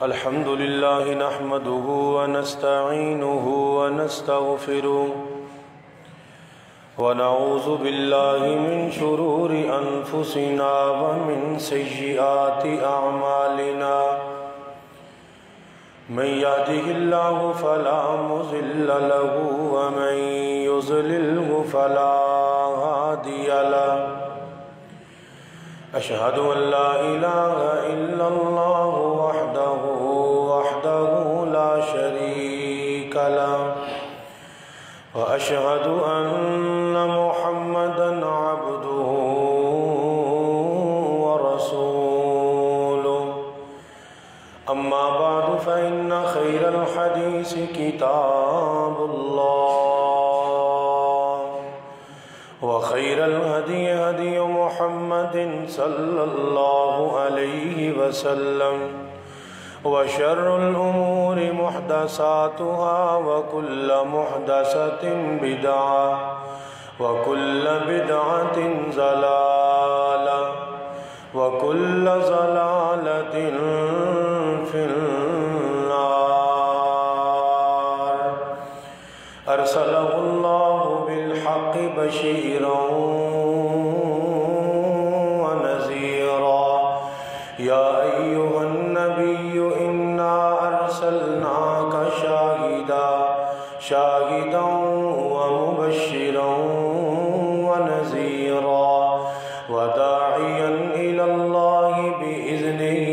الحمد لله نحمده ونستعينه ونستغفره ونعوذ بالله من شرور أنفسنا ومن سيئات أعمالنا من يهده الله فلا مضل له ومن يضلله فلا هادي له أشهد أن لا إله إلا الله وحده لا شريك له وأشهد أن محمدًا عبده ورسوله أما بعد فإن خير الحديث كتاب الله وخير الهدي هدي محمد صلى الله عليه وسلم وشر الأمور محدثاتها وكل محدثة بدعة وكل بدعة ضلالة وكل ضلالة في النار أرسله الله بالحق بشيرا ونذيرا يا أيها النبي إنا أرسلناك شاهدا ومبشرا ونذيرا وداعيا إلى الله بإذنه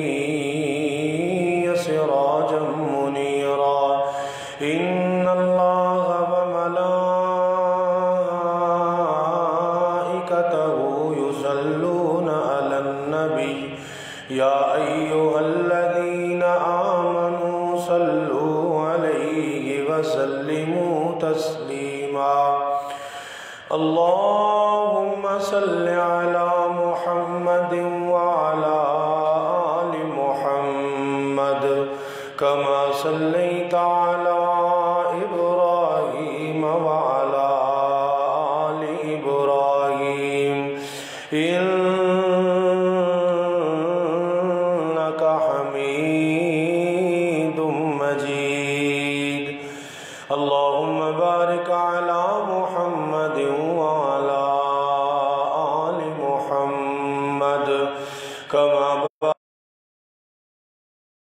سراجا منيرا إن الله وملائكته يصلون على النبي يا أيها الذين آمنوا صلوا عليه وسلموا تسليما اللهم صل على محمد وعلى آل محمد كما صليت على إبراهيم وعلى آل إبراهيم إنك حميد مجيد اللهم بارك على محمد وعلى آل محمد كما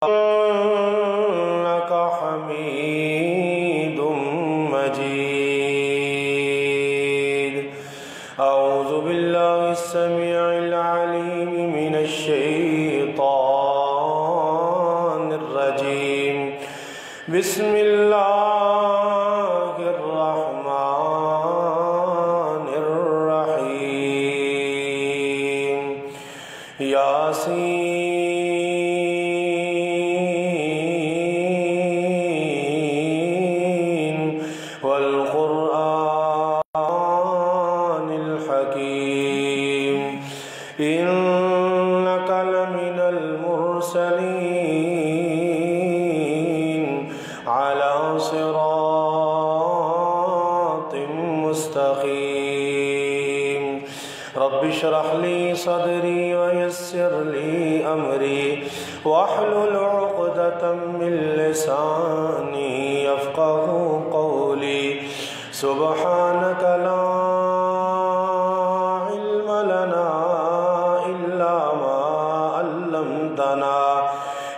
إنك حميد مجيد أعوذ بالله السميع العليم من الشيطان الرجيم بسم الله الرحمن الرحيم ياسين والقرآن الحكيم إنك لمن المرسلين على صراط مستقيم رب اشرح لي صدري ويسر لي أمري واحلل عقدة من لساني يفقه قولي سبحانك لا علم لنا إلا ما علمتنا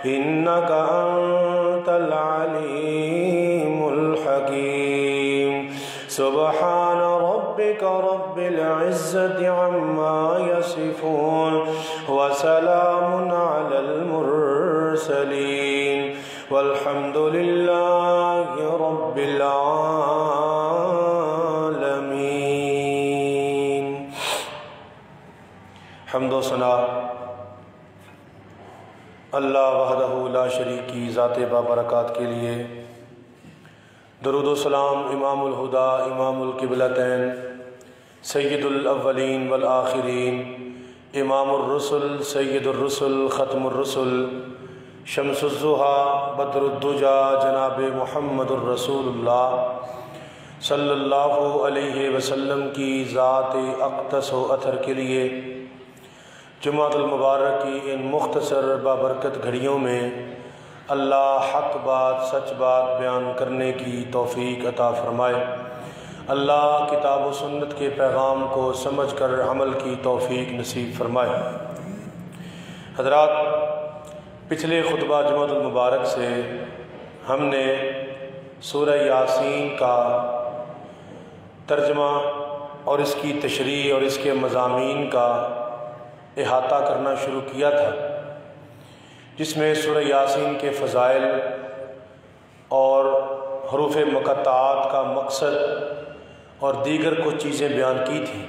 إنك أنت العليم الحكيم سبحان ربك رب العزة عما يصفون وسلام على المرسلين والحمد لله رب العالمين حمد و ثنا اللہ وحدہ لا شریک کی ذات بابرکات کے لیے، درود و سلام امام الہدا امام القبلتین سید الاولین والآخرین امام الرسل سید الرسل ختم الرسل شمس الضحیٰ بدر الدجا جناب محمد الرسول اللہ صلی اللہ علیہ وسلم کی ذات اقدس و اطہر کے لیے جمعۃ المبارک کی ان مختصر بابرکت گھڑیوں میں اللہ حق بات سچ بات بیان کرنے کی توفیق عطا فرمائے۔ اللہ کتاب و سنت کے پیغام کو سمجھ کر عمل کی توفیق نصیب فرمائے۔ حضرات، پچھلے خطبہ جمعۃ المبارک سے ہم نے سورہ یاسین کا ترجمہ اور اس کی تشریح اور اس کے مضامین کا احاطہ کرنا شروع کیا تھا، جس میں سورہ یاسین کے فضائل اور حروف مقطعات کا مقصد اور دیگر کچھ چیزیں بیان کی تھیں۔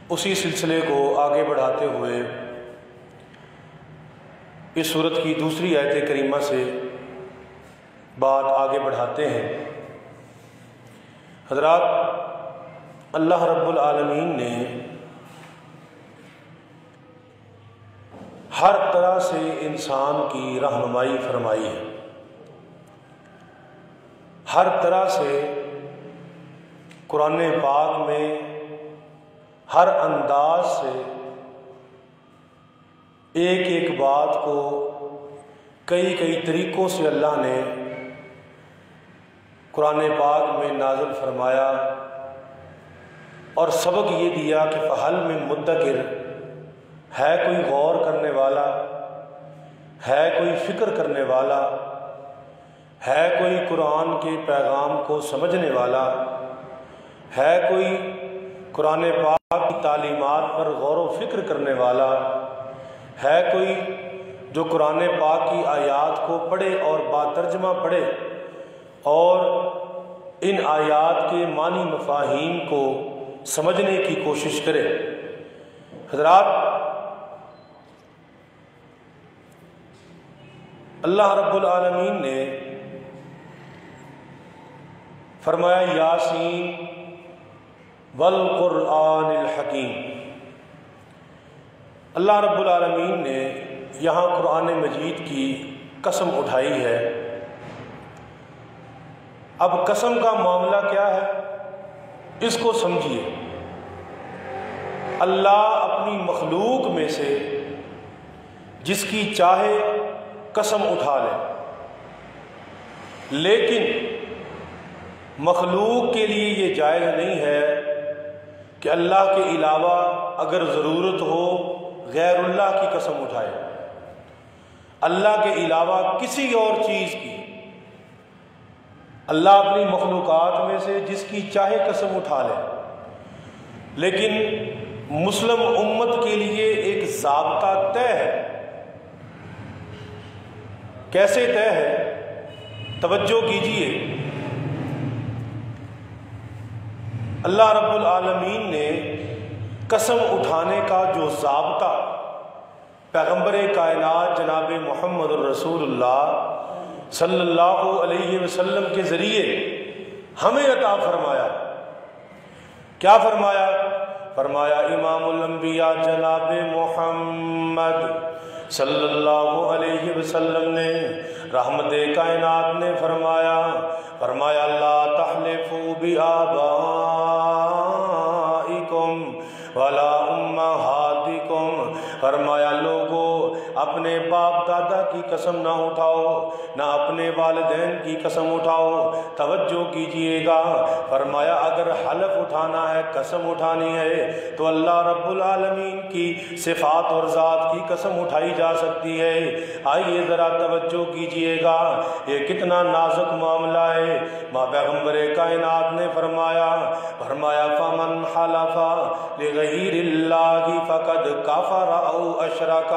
اسی سلسلے کو آگے بڑھاتے ہوئے اس سورت کی دوسری آیت کریمہ سے بات آگے بڑھاتے ہیں۔ حضرات، اللہ رب العالمین نے ہر طرح سے انسان کی رہنمائی فرمائی ہے، ہر طرح سے قرآن پاک میں ہر انداز سے ایک ایک بات کو کئی طریقوں سے اللہ نے قرآن پاک میں نازل فرمایا اور سبق یہ دیا کہ فہل میں مدکر، ہے کوئی غور کرنے والا، ہے کوئی فکر کرنے والا، ہے کوئی قرآن کے پیغام کو سمجھنے والا، ہے کوئی قرآن پاک کی تعلیمات پر غور و فکر کرنے والا، ہے کوئی جو قرآن پاک کی آیات کو پڑھے اور با ترجمہ پڑھے اور ان آیات کے معنی مفاہیم کو سمجھنے کی کوشش کرے۔ حضرات، اللہ رب العالمین نے فرمایا یاسین والقرآن الحکیم۔ اللہ رب العالمین نے یہاں قرآن مجید کی قسم اٹھائی ہے۔ اب قسم کا معاملہ کیا ہے، اس کو سمجھیے۔ اللہ اپنی مخلوق میں سے جس کی چاہے قسم اٹھا لے، لیکن مخلوق کے لیے یہ جائز نہیں ہے کہ اللہ کے علاوہ اگر ضرورت ہو غیر اللہ کی قسم اٹھائے، اللہ کے علاوہ کسی اور چیز کی۔ اللہ اپنی مخلوقات میں سے جس کی چاہے قسم اٹھا لے، لیکن مسلم امت کے لیے ایک ضابطہ طے ہے۔ کیسے طے ہے؟ توجہ کیجیے۔ اللہ رب العالمین نے قسم اٹھانے کا جو ضابطہ پیغمبر کائنات جناب محمد الرسول اللہ صلی اللہ علیہ وسلم کے ذریعے ہمیں عطا فرمایا، کیا فرمایا؟ فرمایا امام الانبیاء جناب محمد صلی اللہ علیہ وسلم نے، رحمت کائنات نے فرمایا لا تحلفوا بآبائکم ولا امہاتکم، فرمایا لوگو اپنے باپ دادا کی قسم نہ اٹھاؤ، نہ اپنے والدین کی قسم اٹھاؤ۔ توجہ کیجئے گا، فرمایا اگر حلف اٹھانا ہے، قسم اٹھانی ہے تو اللہ رب العالمین کی صفات اور ذات کی قسم اٹھائی جا سکتی ہے۔ آئیے ذرا توجہ کیجئے گا، یہ کتنا نازک معاملہ ہے۔ ماں پیغمبر کائنات نے فرمایا فمن حلف لغیر اللہ فقد کفر او اشرک،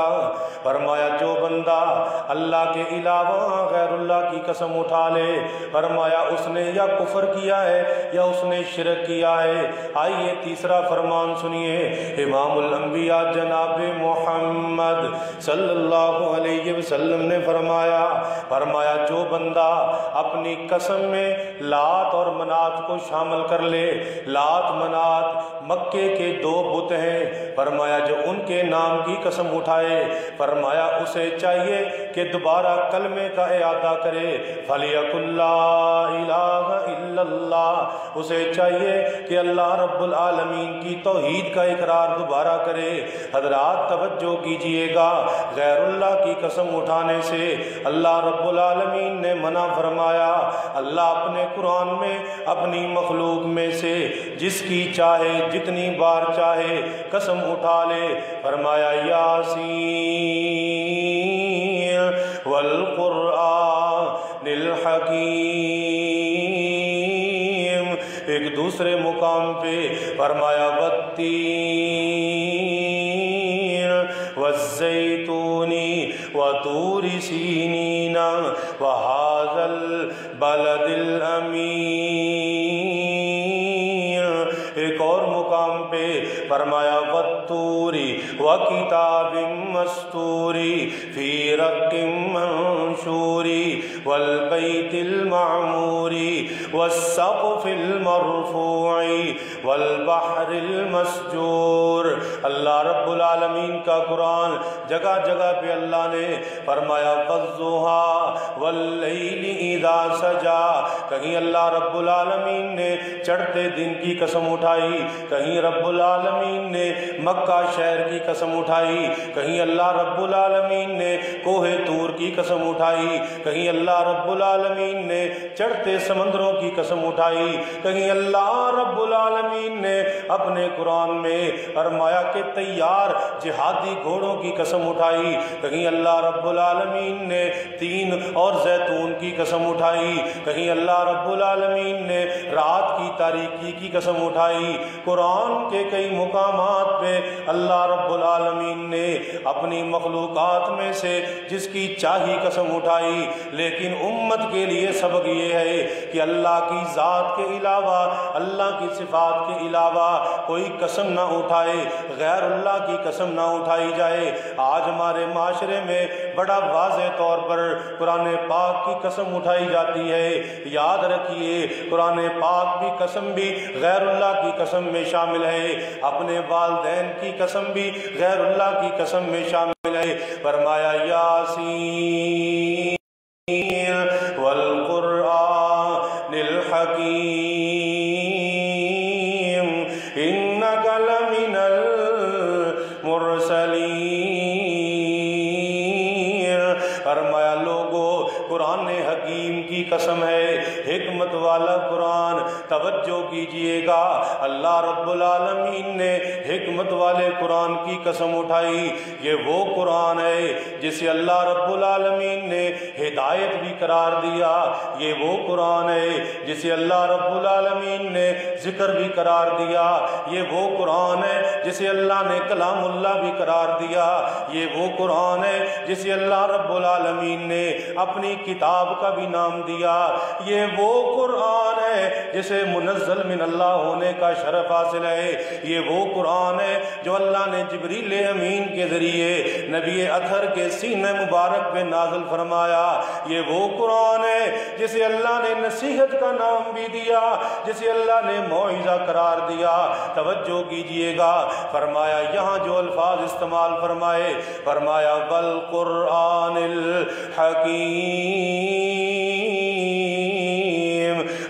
فرمایا جو بندہ اللہ کے علاوہ غیر اللہ کی قسم اٹھا لے، فرمایا اس نے یا کفر کیا ہے یا اس نے شرک کیا ہے۔ آئیے تیسرا فرمان سنیے، امام الانبیاء جناب محمد صلی اللہ علیہ وسلم نے فرمایا جو بندہ اپنی قسم میں لات اور منات کو شامل کر لے، لات منات مکے کے دو بت ہیں، فرمایا جو ان کے نام کی قسم اٹھائے اٹھائے، فرمایا اسے چاہیے کہ دوبارہ کلمے کا اعادہ کرے، فَلْيَقُلْ لَا إِلَٰهَ إِلَّا اللَّهُ، اسے چاہیے کہ اللہ رب العالمین کی توحید کا اقرار دوبارہ کرے۔ حضرات توجہ کیجئے گا، غیر اللہ کی قسم اٹھانے سے اللہ رب العالمین نے منع فرمایا۔ اللہ اپنے قرآن میں اپنی مخلوق میں سے جس کی چاہے جتنی بار چاہے قسم اٹھا لے، فرمایا یاسین والقرآن الحکیم۔ ایک دوسرے مقام پہ فرمایا والتین والزیتون وطور سینین وہذا البلد الامین۔ ایک اور مقام پہ فرمایا والطوری وکتاب مستوری فی رق منشوری والبیت المعموری والسقف المرفوع والبحر المسجور۔ اللہ رب العالمین کا قرآن جگہ جگہ پہ اللہ نے فرمایا والضحیٰ واللیل اذا سجا، کہیں اللہ رب العالمین نے چڑھتے دن کی قسم اٹھائی، کہیں رب العالمین نے مکہ شہر کی قسم اٹھائی، کہیں اللہ رب العالمین نے کوہ طور کی قسم اٹھائی، کہیں اللہ رب العالمین نے چڑھتے سمندروں کی قسم اٹھائی، کہیں اللہ رب العالمین نے اپنے قرآن میں فرمایا کہ تیار جہادی گھوڑوں کی قسم اٹھائی، کہیں اللہ رب العالمین نے تین اور زیتون کی قسم اٹھائی، کہیں اللہ رب العالمین نے رات کی تاریکی کی قسم اٹھائی۔ قرآن کے کئی مقامات پہ اللہ رب العالمین نے اپنی مخلوقات میں سے جس کی چاہی قسم اٹھائی، لیکن امت کے لیے سبق یہ ہے کہ اللہ کی ذات کے علاوہ، اللہ کی صفات کے علاوہ کوئی قسم نہ اٹھائے، غیر اللہ کی قسم نہ اٹھائی جائے۔ آج ہمارے معاشرے میں بڑا واضح طور پر قرآن پاک کی قسم اٹھائی جاتی ہے۔ یاد رکھیے قرآن پاک بھی قسم بھی غیر اللہ کی قسم میں شامل ہے، اپنے والدین کی قسم بھی غیر اللہ کی قسم میں شامل ہے۔ فرمایا یاسین والقرآن الحکیم انک لمن المرسلین۔ فرمایا لوگو قرآن حکیم کی قسم ہے، حکمت والا قرآن۔ توجہ کیجئے گا، اللہ رب العالمین نے حکمت والے قرآن کی قسم اٹھائی۔ یہ وہ قرآن ہے جسے اللہ رب العالمین نے ہدایت بھی قرار دیا، یہ وہ قرآن ہے جسے اللہ رب العالمین نے ذکر بھی قرار دیا، یہ وہ قرآن ہے جسے اللہ نے کلام اللہ بھی قرار دیا، یہ وہ قرآن ہے جسے اللہ رب العالمین نے اپنی کتاب کا بھی نام دیا، یہ وہ قرآن ہے جسے منزل من اللہ ہونے کا شرف حاصل ہے، یہ وہ قرآن ہے جو اللہ نے جبریل امین کے ذریعے نبی اطہر کے سینہ مبارک پہ نازل فرمایا، یہ وہ قرآن ہے جسے اللہ نے نصیحت کا نام بھی دیا، جسے اللہ نے موعظہ قرار دیا۔ توجہ کیجئے گا، فرمایا یہاں جو الفاظ استعمال فرمائے، فرمایا والقرآن الحکیم۔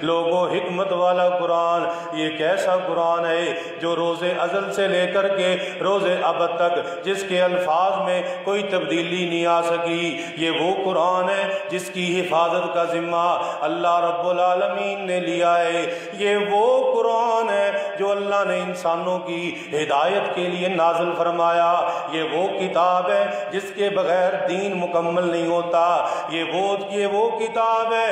لوگوں حکمت والا قرآن یہ کیسا قرآن ہے جو روز ازل سے لے کر کے روز ابد تک جس کے الفاظ میں کوئی تبدیلی نہیں آ سکی، یہ وہ قرآن ہے جس کی حفاظت کا ذمہ اللہ رب العالمین نے لیا ہے، یہ وہ قرآن ہے جو اللہ نے انسانوں کی ہدایت کے لیے نازل فرمایا، یہ وہ کتاب ہے جس کے بغیر دین مکمل نہیں ہوتا، یہ وہ کتاب ہے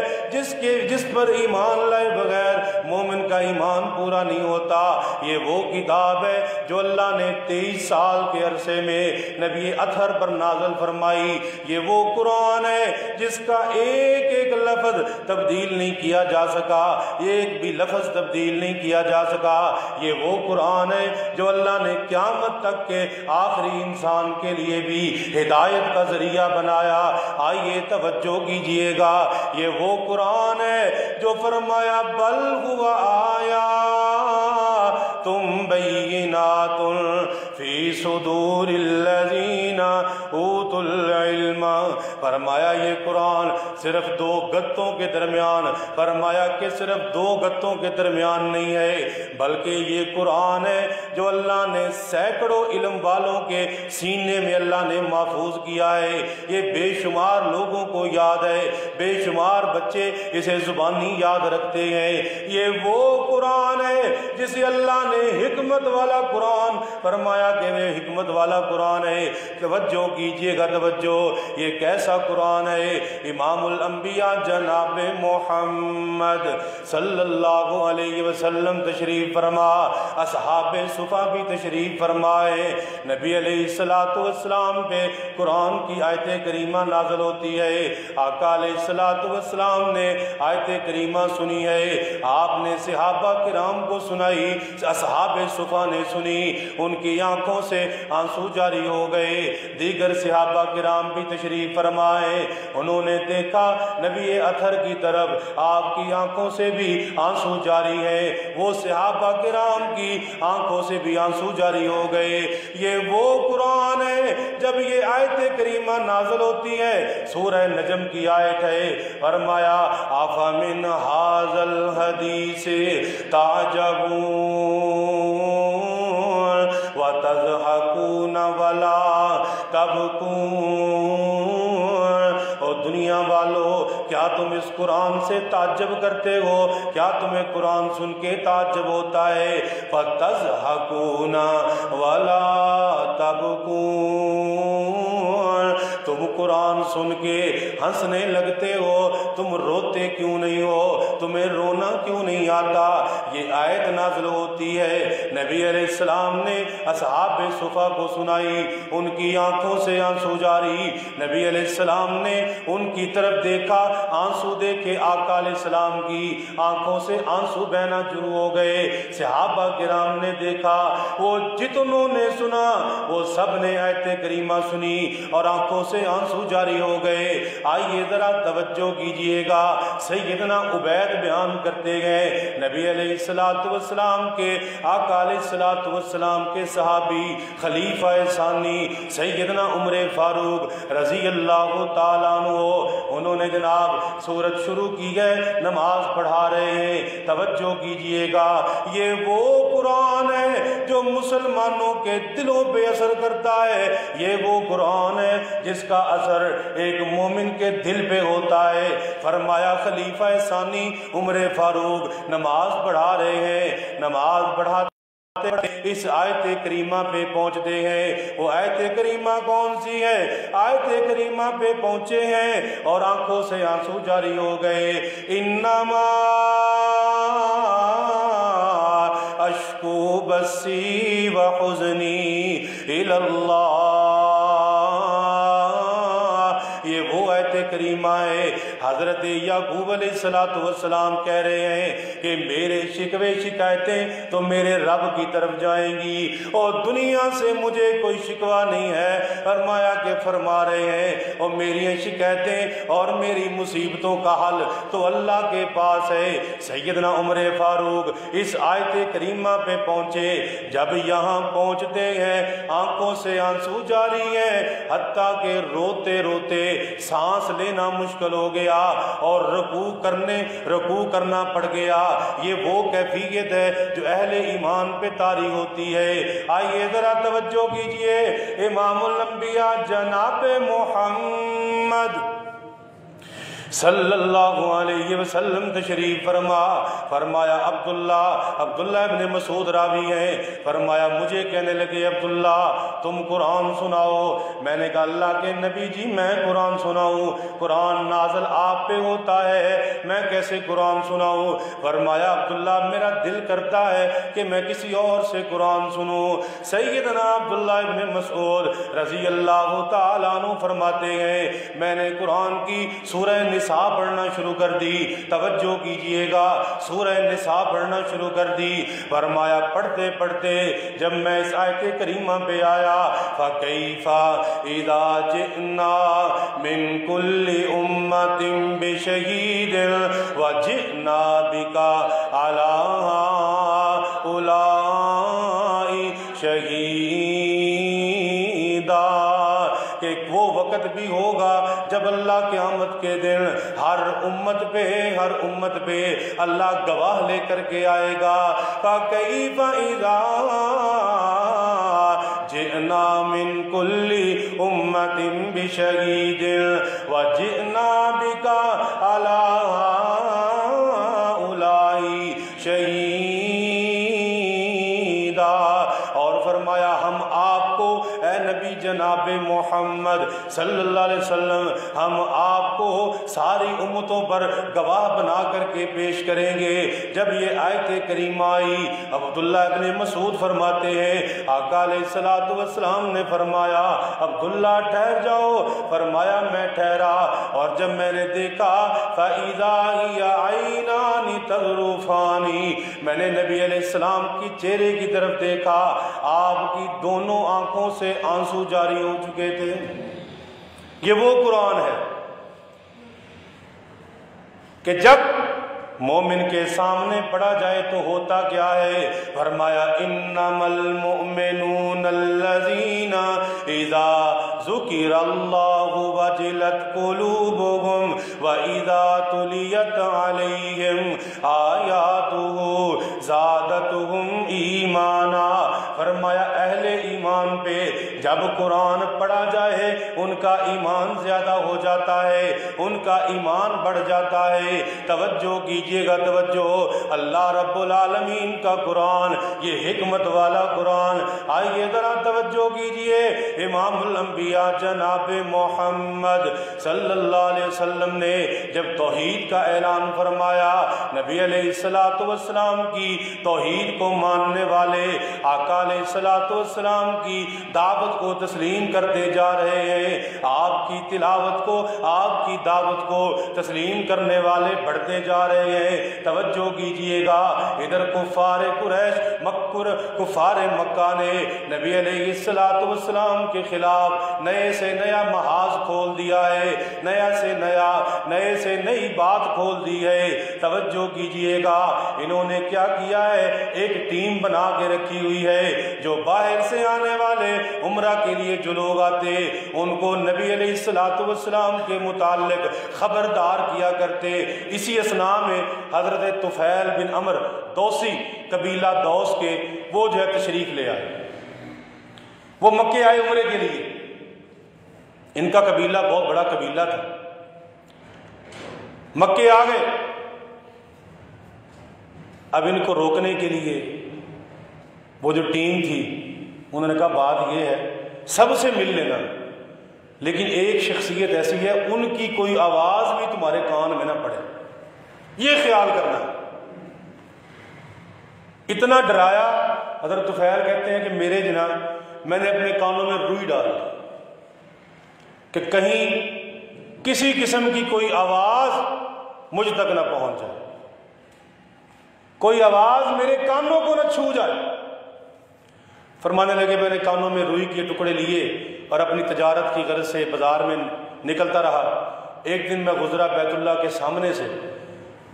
جس پر ایمان لائے بغیر مومن کا ایمان پورا نہیں ہوتا، یہ وہ کتاب ہے جو اللہ نے 23 سال کے عرصے میں نبی اطہر پر نازل فرمائی، یہ وہ قرآن ہے جس کا ایک ایک لفظ تبدیل نہیں کیا جا سکا، ایک بھی لفظ تبدیل نہیں کیا جا سکا، یہ وہ قرآن ہے جو اللہ نے قیامت تک کے آخری انسان کے لیے بھی ہدایت کا ذریعہ بنایا۔ آئیے توجہ کیجئے گا، یہ وہ قرآن ہے جو فرمایا بل ہوا آیاتٌ بینات فی صدور الذین اوتوا العلم، فرمایا یہ قرآن صرف دو گتوں کے درمیان، فرمایا کہ صرف دو گتوں کے درمیان نہیں ہے، بلکہ یہ قرآن ہے جو اللہ نے سینکڑوں علم والوں کے سینے میں اللہ نے محفوظ کیا ہے۔ یہ بے شمار لوگوں کو یاد ہے، بے شمار بچے اسے زبانی یاد رکھتے ہیں۔ یہ وہ قرآن ہے جسے اللہ نے حکمت والا قرآن فرمایا کہ وہ حکمت والا قرآن ہے۔ توجہ کیجئے گا، توجہ، یہ کیسا قرآن ہے؟ امام الانبیاء جناب محمد صلی اللہ علیہ وسلم تشریف فرما، اصحاب صفا بھی تشریف فرمائے، نبی علیہ السلام پہ قرآن کی آیت کریمہ نازل ہوتی ہے۔ آقا علیہ السلام نے آیت کریمہ سنی ہے، آپ نے صحابہ کرام کو سنائی، اصحاب صفا نے سنی، ان کی آنکھوں سے آنسو جاری ہو گئے۔ دیگر صحابہ کرام بھی تشریف فرمائے، انہوں نے دیکھا نبی اطہر کی طرف، آپ کی آنکھوں سے بھی آنسو جاری ہے، وہ صحابہ کرام کی آنکھوں سے بھی آنسو جاری ہو گئے۔ یہ وہ قرآن ہے، جب یہ آیت کریمہ نازل ہوتی ہے، سورہ نجم کی آیت ہے، فرمایا آفَمِنْ هَذَا الْحَدِيثِ تَعْجَبُونَ وَتَضْحَكُونَ وَلَا تَبْكُونَ۔ اور دنیا والو، کیا تم اس قرآن سے تعجب کرتے ہو؟ کیا تمہیں قرآن سن کے تعجب ہوتا ہے؟ فَتَضْحَكُونَ وَلَا تَبْكُونَ، تم قرآن سن کے ہنسنے لگتے ہو، تم روتے کیوں نہیں ہو؟ تمہیں رونا کیوں نہیں آتا؟ یہ آیت نازل ہوتی ہے، نبی علیہ السلام نے اصحاب صفا کو سنائی، ان کی آنکھوں سے آنسو جاری، نبی علیہ السلام نے ان کی طرف دیکھا، آنسو دیکھے آقا علیہ السلام کی آنکھوں سے آنسو بہنا شروع ہو گئے۔ صحابہ کرام نے دیکھا، وہ جتنوں نے سنا وہ سب نے آیت کریمہ سنی اور آنکھوں سے آنسو جاری ہو گئے۔ آئیے ذرا توجہ کیجئے گا، سیدنا عبید بیان کرتے گئے، نبی علیہ السلام کے آقا علیہ السلام کے صحابی خلیفہ ثانی سیدنا عمر فاروق رضی اللہ تعالیٰ عنہ، انہوں نے جناب سورت شروع کی ہے، نماز پڑھا رہے ہیں، توجہ کیجئے گا، یہ وہ قرآن ہے جو مسلمانوں کے دلوں پہ اثر کرتا ہے، یہ وہ قرآن ہے جس کا اثر ایک مومن کے دل پہ ہوتا ہے۔ فرمایا خلیفہ ثانی عمر فاروق نماز پڑھا رہے ہیں، نماز پڑھاتے اس آیت کریمہ پہ پہنچتے ہیں۔ وہ آیت کریمہ کون سی ہے؟ آیت کریمہ پہ پہنچے ہیں اور آنکھوں سے آنسو جاری ہو گئے۔ انما اشکو بثی وحزنی الی اللہ، یہ وہ آیت کریمہ ہے، حضرت یعقوب علیہ السلام کہہ رہے ہیں کہ میرے شکوے شکایتیں تو میرے رب کی طرف جائیں گی اور دنیا سے مجھے کوئی شکوہ نہیں ہے۔ فرمایا کہ فرما رہے ہیں اور میری شکایتیں اور میری مصیبتوں کا حل تو اللہ کے پاس ہے۔ سیدنا عمر فاروق اس آیت کریمہ پہ پہنچے، جب یہاں پہنچتے ہیں آنکھوں سے آنسو جاری ہیں، حتیٰ کہ روتے روتے سانس لینا مشکل ہو گیا اور رکوع کرنا پڑ گیا۔ یہ وہ کیفیت ہے جو اہل ایمان پہ طاری ہوتی ہے۔ آئیے ذرا توجہ کیجئے، امام الانبیاء جناب محمد صلی اللہ علیہ وسلم تشریف فرمایا عبداللہ ابن مسعود راوی ہیں، فرمایا مجھے کہنے لگے عبداللہ تم قرآن سناؤ۔ میں نے کہا اللہ کے نبی جی میں قرآن سناؤں؟ قرآن نازل آپ پہ ہوتا ہے، میں کیسے قرآن سناؤں؟ فرمایا عبداللہ میرا دل کرتا ہے کہ میں کسی اور سے قرآن سنوں۔ سیدنا عبداللہ ابن مسعود رضی اللہ تعالیٰ عنہ فرماتے ہیں میں نے قرآن کی سورہ نساء پڑھنا شروع کر دی، توجہ کیجئے گا، سورہ نساء پڑھنا شروع کر دی۔ فرمایا پڑھتے پڑھتے جب میں اس آیت کریمہ پہ آیا فَكَيْفَ إِذَا جِئْنَا مِن كُلِّ أُمَّةٍ بِشَهِيدٍ وَجِئْنَا بِكَ عَلَىٰ هَٰؤُلَاءِ شَهِيدًا، وہ وقت بھی ہوگا جب اللہ قیامت کے دن ہر امت پہ اللہ گواہ لے کر کے آئے گا. فَكَيْفَ إِذَا جِئْنَا مِنْ كُلِّ أُمَّةٍ بِشَهِيدٍ وَجِئْنَا بِكَ عَلَىٰ هَٰؤُلَاءِ شَهِيدًا. اور فرمایا ہم آپ کو اے نبی جناب محمد صلی اللہ علیہ وسلم ہم آپ کو ساری امتوں پر گواہ بنا کر کے پیش کریں گے. جب یہ آیت کریمہ آئی عبداللہ ابن مسعود فرماتے ہیں آقا علیہ السلام نے فرمایا عبداللہ ٹھہر جاؤ. فرمایا میں ٹھہرا اور جب میں نے دیکھا فَإِذَا هِيَ عَيْنَانِ تَذْرُفَانِ میں نے نبی علیہ السلام کی چہرے کی طرف دیکھا آپ کی دونوں آنکھوں سے آنسو جاری ہو چکے تھے. یہ وہ قرآن ہے کہ جب مومن کے سامنے پڑھا جائے تو ہوتا کیا ہے. فرمایا انما المؤمنون الذین اذا ذکر اللہ وجلت قلوبهم واذا تلیت علیہم آیاتہ زادتهم ایمانا. فرمایا اہل ایمان پہ جب قرآن پڑھا جائے ان کا ایمان زیادہ ہو جاتا ہے, ان کا ایمان بڑھ جاتا ہے. توجہ کیجئے گا, توجہ. اللہ رب العالمین کا قرآن یہ حکمت والا قرآن. آئیے ذرا توجہ کیجئے. امام الانبیاء جناب محمد صلی اللہ علیہ وسلم نے جب توحید کا اعلان فرمایا نبی علیہ السلام کی توحید کو ماننے والے آقا علیہ السلام کی دعوت کو تسلیم کرتے جا رہے ہیں. آپ کی تلاوت کو آپ کی دعوت کو تسلیم کرنے والے بڑھتے جا رہے ہیں. توجہ کیجئے گا. ادھر کفار قریش کفار مکہ نے نبی علیہ السلام کے خلاف نئے سے نیا محاذ کھول دیا ہے, نئے سے نئی بات کھول دی ہے. توجہ کیجئے گا. انہوں نے کیا کیا ہے, ایک ٹیم بنا کے رکھی ہوئی ہے جو باہر سے آنے والے عمرہ کے لیے جو لوگ آتے ان کو نبی علیہ السلام کے متعلق خبردار کیا کرتے. اسی اثناء میں حضرت طفیل بن عمر دوسی قبیلہ دوس کے وہ جو ہے تشریف لے آئے. وہ مکے آئے عمرے کے لیے. ان کا قبیلہ بہت بڑا قبیلہ تھا. مکے آ گئے. اب ان کو روکنے کے لیے وہ جو ٹیم تھی انہوں نے کہا بات یہ ہے سب سے مل لینا لیکن ایک شخصیت ایسی ہے ان کی کوئی آواز بھی تمہارے کان میں نہ پڑے, یہ خیال کرنا. اتنا ڈرایا. حضرت طفیل کہتے ہیں کہ میرے جناب میں نے اپنے کانوں میں روئی ڈال کہ کہیں کسی قسم کی کوئی آواز مجھ تک نہ پہنچ جائے, کوئی آواز میرے کانوں کو نہ چھو جائے. فرمانے لگے میں نے کانوں میں روئی کے ٹکڑے لیے اور اپنی تجارت کی غرض سے بازار میں نکلتا رہا. ایک دن میں گزرا بیت اللہ کے سامنے سے.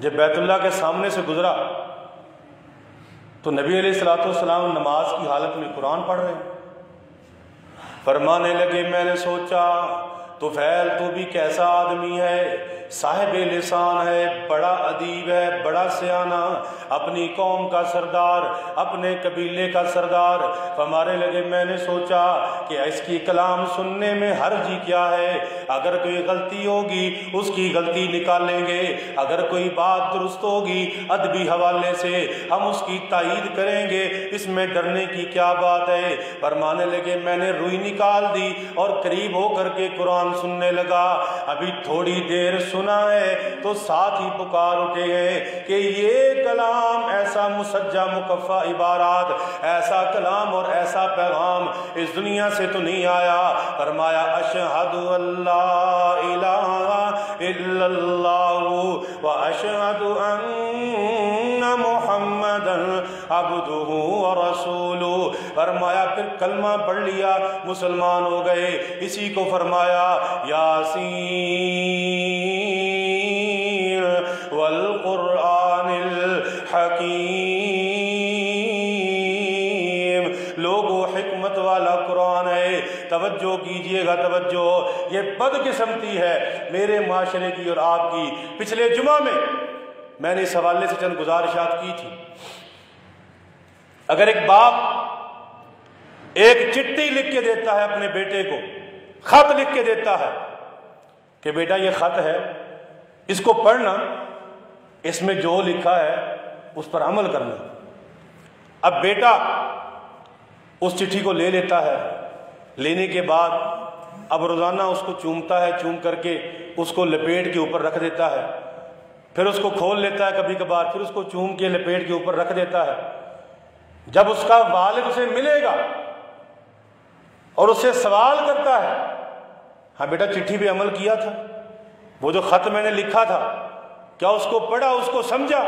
جب بیت اللہ کے سامنے سے گزرا تو نبی علیہ السلام نماز کی حالت میں قرآن پڑھ رہے ہیں. فرمانے لگے میں نے سوچا طفیل تو بھی کیسا آدمی ہے, صاحب لسان ہے, بڑا ادیب ہے, بڑا سیانہ, اپنی قوم کا سردار, اپنے قبیلے کا سردار. فرمانے لگے میں نے سوچا کہ اس کی کلام سننے میں حرج ہی کیا ہے. اگر کوئی غلطی ہوگی اس کی غلطی نکالیں گے, اگر کوئی بات درست ہوگی ادبی حوالے سے ہم اس کی تائید کریں گے, اس میں ڈرنے کی کیا بات ہے. فرمانے لگے میں نے روئی نکال دی اور قریب ہو کر کے قرآن سننے لگا. ابھی تھوڑی دیر سنا ہے تو ساتھ ہی پکار اٹھے ہیں کہ یہ کلام ایسا مسجع مکفہ عبارات, ایسا کلام اور ایسا پیغام اس دنیا سے تو نہیں آیا. فرمایا اشہد اللہ الہ الا اللہ و اشہد ان محمد عبدہ و رسولہ. فرمایا پھر کلمہ پڑھ لیا, مسلمان ہو گئے. اسی کو فرمایا یاسین والقرآن الحکیم. لوگو حکمت والا قرآن ہے. توجہ کیجئے کیجئے گا توجہ ہو، یہ بدقسمتی ہے میرے معاشرے کی اور آپ کی۔ پچھلے جمعہ میں نے اس حوالے سے چند گزارشات کی تھی۔ اگر ایک باپ ایک چٹھی لکھ کے دیتا ہے اپنے بیٹے کو، خط لکھ کے دیتا ہے کہ بیٹا یہ خط ہے، اس کو پڑھنا، اس میں جو لکھا ہے اس پر عمل کرنا۔ اب بیٹا اس چٹھی کو لے لیتا ہے، لینے کے بعد اب روزانہ اس کو چومتا ہے، چوم کر کے اس کو لپیٹ کے اوپر رکھ دیتا ہے، پھر اس کو کھول لیتا ہے کبھی کبھار، پھر اس کو چوم کے لپیٹ کے اوپر رکھ دیتا ہے۔ جب اس کا والد اسے ملے گا اور اسے سوال کرتا ہے، ہاں بیٹا چٹھی پہ عمل کیا تھا، وہ جو خط میں نے لکھا تھا کیا اس کو پڑھا، اس کو سمجھا؟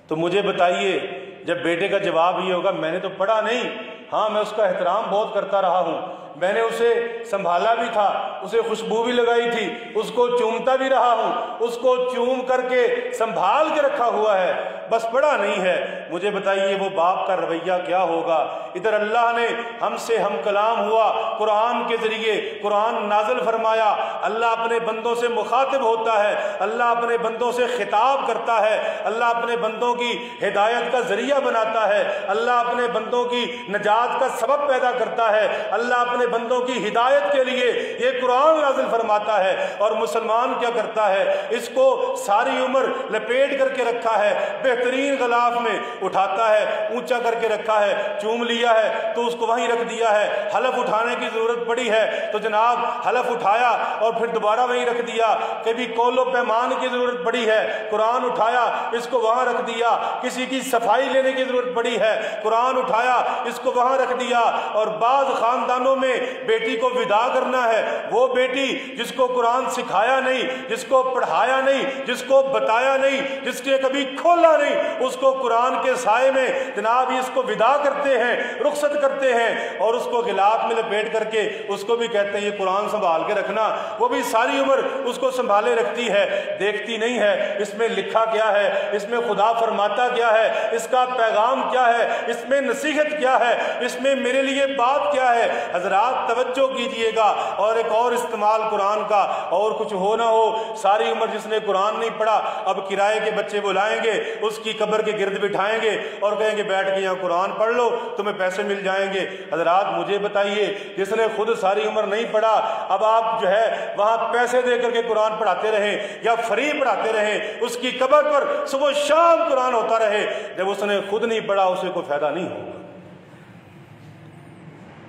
تو مجھے بتائیے، جب بیٹے کا جواب یہ ہوگا میں نے تو پڑھا نہیں، ہاں میں اس کا احترام بہت کرتا رہا ہوں، میں نے اسے سنبھالا بھی تھا، اسے خوشبو بھی لگائی تھی، اس کو چومتا بھی رہا ہوں، اس کو چوم کر کے سنبھال کے رکھا ہوا ہے، بس پڑھا نہیں ہے، مجھے بتائیے وہ باپ کا رویہ کیا ہوگا؟ ادھر اللہ نے ہم سے ہم کلام ہوا، قرآن کے ذریعے قرآن نازل فرمایا، اللہ اپنے بندوں سے مخاطب ہوتا ہے، اللہ اپنے بندوں سے خطاب کرتا ہے، اللہ اپنے بندوں کی ہدایت کا ذریعہ بناتا ہے، اللہ اپنے بندوں کی نجات کا سبب پیدا کرتا ہے، اللہ اپنے بندوں کی ہدایت کے لیے یہ قرآن نازل فرماتا ہے۔ اور مسلمان کیا کرتا ہے؟ اس کو ساری عمر لپیٹ کر کے رکھا ہے، بہترین غلاف میں اٹھاتا ہے، اونچا کر کے رکھا ہے، چوم لیا ہے تو اس کو وہیں رکھ دیا ہے، حلف اٹھانے کی ضرورت پڑی ہے تو جناب حلف اٹھایا اور پھر دوبارہ وہیں رکھ دیا، کبھی کول و پیمان کی ضرورت پڑی ہے، قرآن اٹھایا اس کو وہاں رکھ دیا، کسی کی صفائی لینے کی ضرورت پڑی ہے، قرآن اٹھایا اس کو وہاں رکھ دیا۔ اور بعض خاندانوں میں بیٹی کو ودا کرنا ہے، وہ بیٹی جس کو قرآن سکھایا نہیں، جس کو پڑھایا نہیں، جس کو بتایا نہیں، جس نے کبھی کھولا نہیں، اس کو قرآن کے سائے میں جناب اس کو ودا کرتے ہیں، رخصت کرتے ہیں، اور اس کو غلاف میں لپیٹ کر کے اس کو بھی کہتے ہیں یہ قرآن سنبھال کے رکھنا، وہ بھی ساری عمر اس کو سنبھالے رکھتی ہے، دیکھتی نہیں ہے اس میں لکھا کیا ہے، اس میں خدا فرماتا کیا ہے، اس کا پیغام کیا ہے، اس میں نصیحت کیا ہے، اس میں میرے لیے بات کیا ہے۔ حضرات توجہ کیجئے گا۔ اور ایک اور استعمال قرآن کا، اور کچھ ہو نہ ہو، ساری عمر جس نے قرآن نہیں پڑھا اب کرائے کے بچے بلائیں گے، اس کی قبر کے گرد بٹھائیں گے اور کہیں گے بیٹھ کے یہاں قرآن پڑھ لو تمہیں پیسے مل جائیں گے۔ حضرات مجھے بتائیے، جس نے خود ساری عمر نہیں پڑھا اب آپ جو ہے وہاں پیسے دے کر کے قرآن پڑھاتے رہیں یا فری پڑھاتے رہیں، اس کی قبر پر صبح و شام قرآن ہوتا رہے، جب اس نے خود نہیں پڑھا اسے کوئی فائدہ نہیں ہوگا،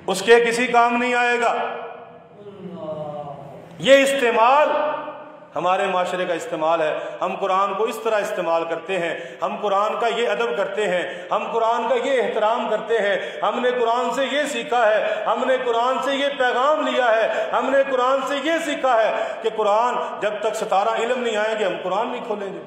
اس کے کسی کام نہیں آئے گا۔ یہ استعمال ہمارے معاشرے کا استعمال ہے، ہم قرآن کو اس طرح استعمال کرتے ہیں، ہم قرآن کا یہ ادب کرتے ہیں، ہم قرآن کا یہ احترام کرتے ہیں، ہم نے قرآن سے یہ سیکھا ہے، ہم نے قرآن سے یہ پیغام لیا ہے، ہم نے قرآن سے یہ سیکھا ہے کہ قرآن جب تک 17 علم نہیں آئیں گے ہم قرآن نہیں کھولیں گے۔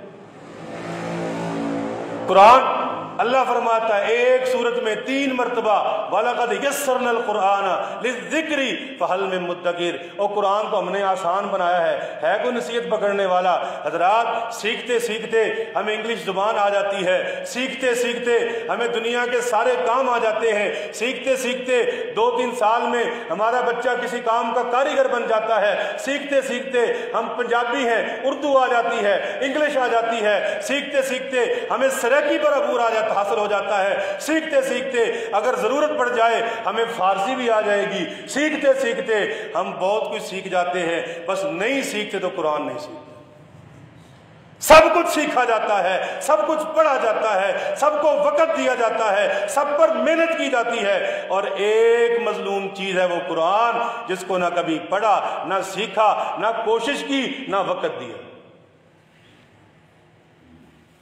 قرآن اللہ فرماتا ہے ایک سورت میں 3 مرتبہ وَلَقَدْ يَسَّرْنَا الْقُرْآنَ لِلذِّكْرِ فَهَلْ مِن مُدَّكِرٍ، اور قرآن کو ہم نے آسان بنایا ہے کوئی نصیحت پکڑنے والا؟ حضرات سیکھتے سیکھتے ہمیں انگلش زبان آ جاتی ہے، سیکھتے سیکھتے ہمیں دنیا کے سارے کام آ جاتے ہیں، سیکھتے سیکھتے 2-3 سال میں ہمارا بچہ کسی کام کا کاریگر بن جاتا ہے، سیکھتے سیکھتے ہم پنجابی ہیں، اردو آ جاتی ہے، انگلش آ جاتی ہے، سیکھتے سیکھتے ہمیں سریکی پر عبور حاصل ہو جاتا ہے، سیکھتے سیکھتے اگر ضرورت پڑ جائے ہمیں فارسی بھی آ جائے گی، سیکھتے سیکھتے ہم بہت کچھ سیکھ جاتے ہیں، بس نہیں سیکھتے تو قرآن نہیں سیکھتے۔ سب کچھ سیکھا جاتا ہے، سب کچھ پڑھا جاتا ہے، سب کو وقت دیا جاتا ہے، سب پر محنت کی جاتی ہے، اور ایک مظلوم چیز ہے وہ قرآن، جس کو نہ کبھی پڑھا، نہ سیکھا، نہ کوشش کی، نہ وقت دیا۔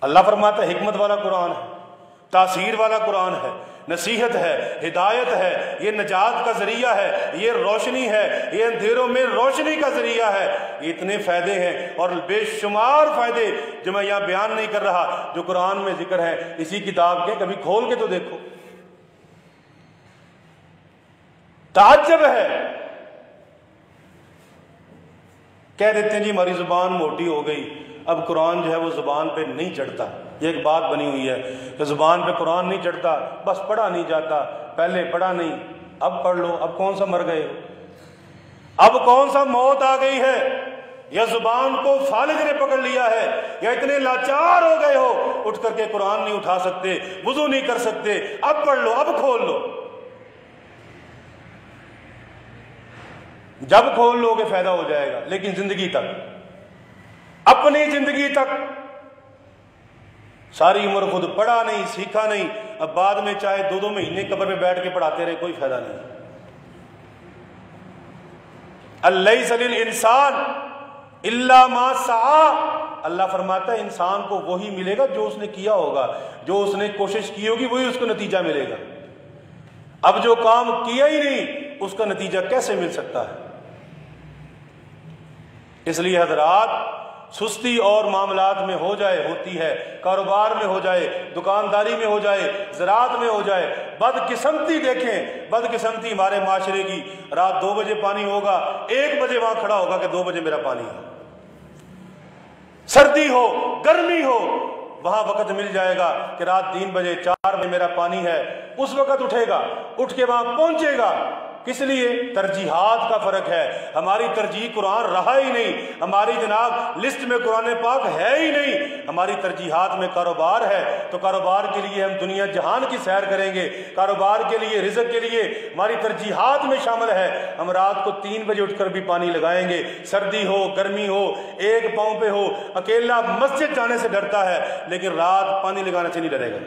اللہ فرماتا ہے حکمت والا قرآن ہے، تاثیر والا قرآن ہے، نصیحت ہے، ہدایت ہے، یہ نجات کا ذریعہ ہے، یہ روشنی ہے، یہ اندھیروں میں روشنی کا ذریعہ ہے۔ یہ اتنے فائدے ہیں اور بے شمار فائدے جو میں یہاں بیان نہیں کر رہا جو قرآن میں ذکر ہے، اسی کتاب کے کبھی کھول کے تو دیکھو، تعجب ہے۔ کہہ دیتے ہیں جی ہماری زبان موٹی ہو گئی، اب قرآن جو ہے وہ زبان پہ نہیں چڑھتا، یہ ایک بات بنی ہوئی ہے کہ زبان پہ قرآن نہیں چڑھتا، بس پڑھا نہیں جاتا، پہلے پڑھا نہیں اب پڑھ لو، اب کون سا مر گئے؟ اب کون سا موت آ گئی ہے، یا زبان کو فالج نے پکڑ لیا ہے، یا اتنے لاچار ہو گئے ہو اٹھ کر کے قرآن نہیں اٹھا سکتے، وضو نہیں کر سکتے، اب پڑھ لو، اب کھول لو۔ جب کھول لو گے فائدہ ہو جائے گا، لیکن زندگی تک، اپنی زندگی تک ساری عمر خود پڑھا نہیں، سیکھا نہیں، اب بعد میں چاہے 2 مہینے قبر میں بیٹھ کے پڑھاتے رہے، کوئی فائدہ نہیں۔ الیس للانسان الا ما سعی، اللہ فرماتا ہے انسان کو وہی ملے گا جو اس نے کیا ہوگا، جو اس نے کوشش کی ہوگی وہی اس کو نتیجہ ملے گا۔ اب جو کام کیا ہی نہیں اس کا نتیجہ کیسے مل سکتا ہے؟ اس لیے حضرات، سستی اور معاملات میں ہو جائے، ہوتی ہے، کاروبار میں ہو جائے، دکانداری میں ہو جائے، زراعت میں ہو جائے، بدقسمتی دیکھیں، بدقسمتی ہمارے معاشرے کی، رات 2 بجے پانی ہوگا، 1 بجے وہاں کھڑا ہوگا کہ 2 بجے میرا پانی ہے۔ سردی ہو، گرمی ہو، وہاں وقت مل جائے گا کہ رات 3 بجے 4 بجے میرا پانی ہے، اس وقت اٹھے گا، اٹھ کے وہاں پہنچے گا۔ کس لیے؟ ترجیحات کا فرق ہے، ہماری ترجیح قرآن رہا ہی نہیں، ہماری جناب لسٹ میں قرآن پاک ہے ہی نہیں، ہماری ترجیحات میں کاروبار ہے، تو کاروبار کے لیے ہم دنیا جہان کی سیر کریں گے، کاروبار کے لیے، رزق کے لیے ہماری ترجیحات میں شامل ہے، ہم رات کو 3 بجے اٹھ کر بھی پانی لگائیں گے، سردی ہو، گرمی ہو، 1 پاؤں پہ ہو، اکیلا مسجد جانے سے ڈرتا ہے لیکن رات پانی لگانے سے نہیں ڈرے گا،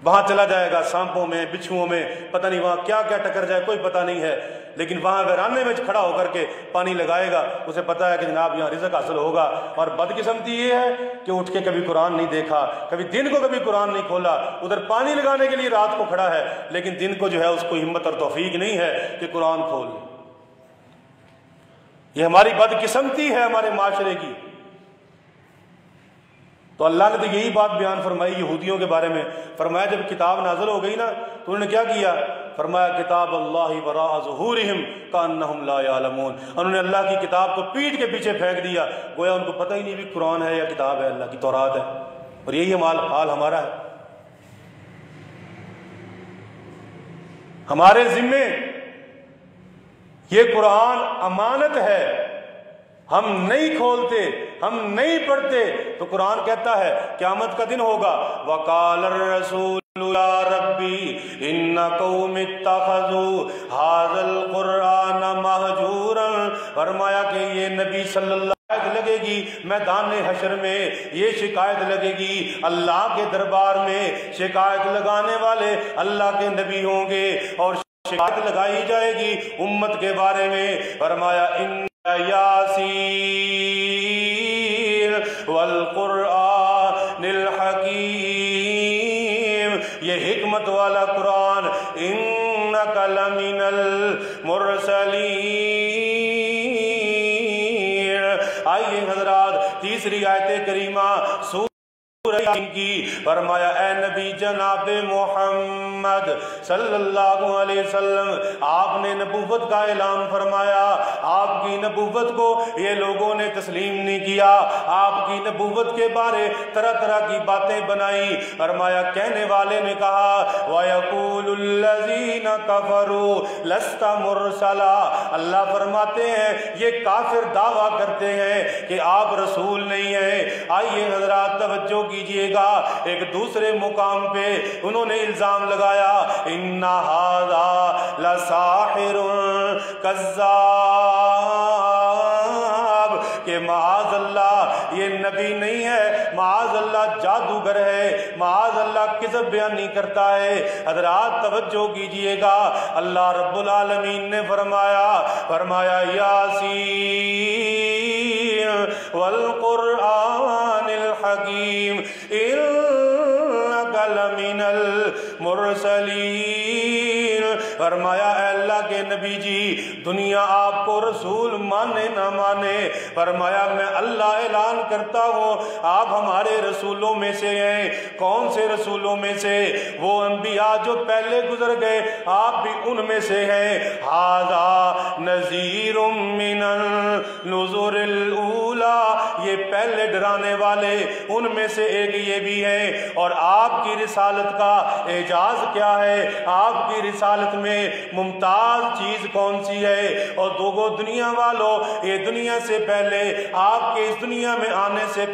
وہاں چلا جائے گا، سانپوں میں، بچھوؤں میں، پتہ نہیں وہاں کیا کیا ٹکر جائے کوئی پتہ نہیں ہے، لیکن وہاں ویرانے میں کھڑا ہو کر کے پانی لگائے گا، اسے پتہ ہے کہ جناب یہاں رزق حاصل ہوگا۔ اور بدقسمتی یہ ہے کہ اٹھ کے کبھی قرآن نہیں دیکھا، کبھی دن کو کبھی قرآن نہیں کھولا، ادھر پانی لگانے کے لیے رات کو کھڑا ہے، لیکن دن کو جو ہے اس کو ہمت اور توفیق نہیں ہے کہ قرآن کھول لے۔ یہ ہماری بدقسمتی ہے ہمارے معاشرے کی۔ تو اللہ نے تو یہی بات بیان فرمائی یہودیوں کے بارے میں، فرمایا جب کتاب نازل ہو گئی نا تو انہوں نے کیا کیا؟ فرمایا کتاب اللہ وراء ظہورہم کأنہم لا یعلمون، انہوں نے اللہ کی کتاب کو پیٹھ کے پیچھے پھینک دیا، گویا ان کو پتہ ہی نہیں بھی قرآن ہے یا کتاب ہے، اللہ کی تورات ہے۔ اور یہی حال ہمارا ہے۔ ہمارے ذمے یہ قرآن امانت ہے، ہم نہیں کھولتے، ہم نہیں پڑھتے تو قرآن کہتا ہے قیامت کا دن ہوگا وَقَالَ الرَّسُولُ يَا رَبِّ إِنَّ قَوْمِ اتَّخَذُوا هَذَا الْقُرْآنَ مَهْجُورًا، فرمایا کہ یہ نبی صلی اللہ لگے گی میدان حشر میں، یہ شکایت لگے گی اللہ کے دربار میں، شکایت لگانے والے اللہ کے نبی ہوں گے اور شکایت لگائی جائے گی امت کے بارے میں۔ فرمایا ان یاسین والقرآن الحکیم، یہ حکمت والا قرآن، انک لمن المرسلین۔ آئیے حضرات تیسری آیت کریمہ سورہ کی، فرمایا اے نبی جناب محمد صلی اللہ علیہ وسلم، آپ نے نبوت کا اعلان فرمایا، آپ کی نبوت کو یہ لوگوں نے تسلیم نہیں کیا، آپ کی نبوت کے بارے طرح طرح کی باتیں بنائی، فرمایا کہنے والے نے کہا وَيَقُولُ الَّذِينَ كَفَرُوا لَسْتَ مُرْسَلًا، اللہ فرماتے ہیں یہ کافر دعویٰ کرتے ہیں کہ آپ رسول نہیں ہیں۔ آئیے حضرات توجہ کیجئے گا، ایک دوسرے مقام پہ انہوں نے الزام لگایا اِنَّ هَذَا لَسَاحِرٌ کذاب، کہ معاذ اللہ یہ نبی نہیں ہے، معاذ اللہ جادوگر ہے، معاذ اللہ کذب بیانی کرتا ہے۔ حضرات توجہ کیجئے گا، اللہ رب العالمین نے فرمایا یاسین والقرآن الحکیم انک لمن المرسلین، فرمایا اے اللہ کے نبی جی دنیا آپ کو رسول مانے نہ مانے، فرمایا میں اللہ اعلان کرتا ہوں آپ ہمارے رسولوں میں سے ہیں۔ کون سے رسولوں میں سے؟ وہ انبیاء جو پہلے گزر گئے، آپ بھی ان میں سے ہیں۔ ھذا نذیر من النذر الاولی، یہ پہلے ڈرانے والے ان میں سے ایک یہ بھی ہے۔ اور آپ کی رسالت کا اعجاز کیا ہے؟ آپ کی رسالت میں ممتاز چیز کون سی ہے؟ اور دوگو دنیا والوں، یہ دنیا سے پہلے، آپ کے اس دنیا میں آنے سے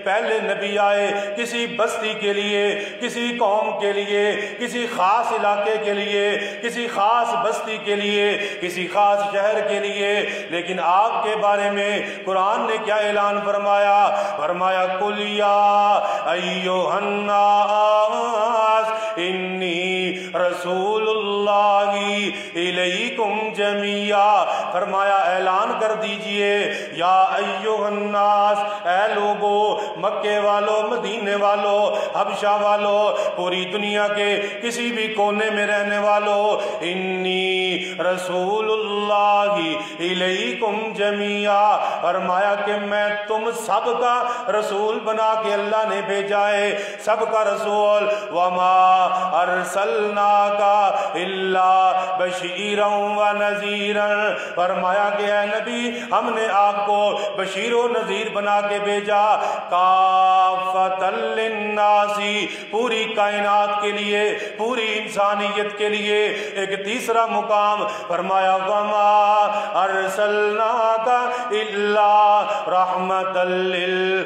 پہلے نبی آئے کسی بستی کے لیے، کسی قوم کے لیے، کسی خاص علاقے کے لیے، کسی خاص بستی کے لیے، کسی خاص شہر کے لیے، لیکن آپ کے بارے میں قرآن نے کیا اعلان فرمایا؟ فرمایا قُلْ يَا أَيُّهَا النَّاسُ إِنِّي رَسُولُ اللَّهِ إِلَيْكُمْ جَمِيعًا۔ فرمایا اعلان کر دیجئے، یا ایھا الناس، اے لوگو، مکے والو، مدینے والو، حبشہ والو، پوری دنیا کے کسی بھی کونے میں رہنے والو، انی رسول اللہ الیکم جميعا، فرمایا کہ میں تم سب کا رسول بنا کے اللہ نے بھیجا ہے، سب کا رسول۔ وما ارسلناک الا بشیرا ونذیرا، فرمایا کہ اے نبی ہم نے آپ کو بشیر و نذیر بنا کے بھیجا، کافۃ للناس، پوری کائنات کے لیے، پوری انسانیت کے لیے۔ ایک تیسرا مقام فرمایا وما ارسلناک الا رحمۃ للعالمین،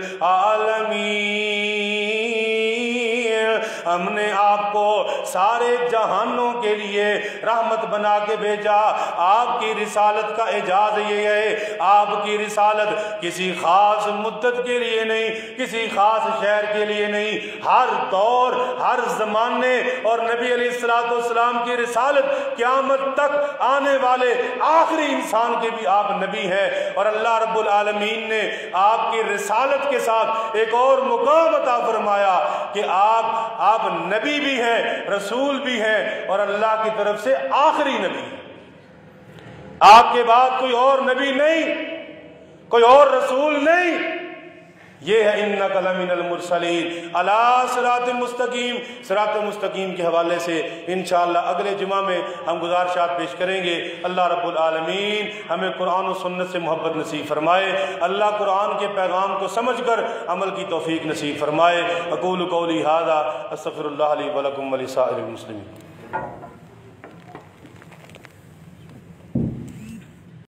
ہم نے آپ کو سارے جہانوں کے لیے رحمت بنا کے بھیجا۔ آپ کی رسالت کا اعجاز یہ ہے، آپ کی رسالت کسی خاص مدت کے لیے نہیں، کسی خاص شہر کے لیے نہیں، ہر دور، ہر زمانے، اور نبی علیہ السلام کی رسالت قیامت تک آنے والے آخری انسان کے بھی آپ نبی ہیں۔ اور اللہ رب العالمین نے آپ کی رسالت کے ساتھ ایک اور مقام عطا فرمایا کہ آپ نبی بھی ہیں، رسول بھی ہیں، اور اللہ کی طرف سے آخری نبی ہیں۔ آپ کے بعد کوئی اور نبی نہیں، کوئی اور رسول نہیں۔ یہ ہے انک لمن المرسلین علی صراط مستقیم۔ صراط مستقیم کے حوالے سے انشاءاللہ اگلے جمعہ میں ہم گزارشات پیش کریں گے۔ اللہ رب العالمین ہمیں قرآن و سنت سے محبت نصیب فرمائے، اللہ قرآن کے پیغام کو سمجھ کر عمل کی توفیق نصیب فرمائے۔ اقول قولی ھذا استغفر اللہ لی ولکم ولسائر المسلمین۔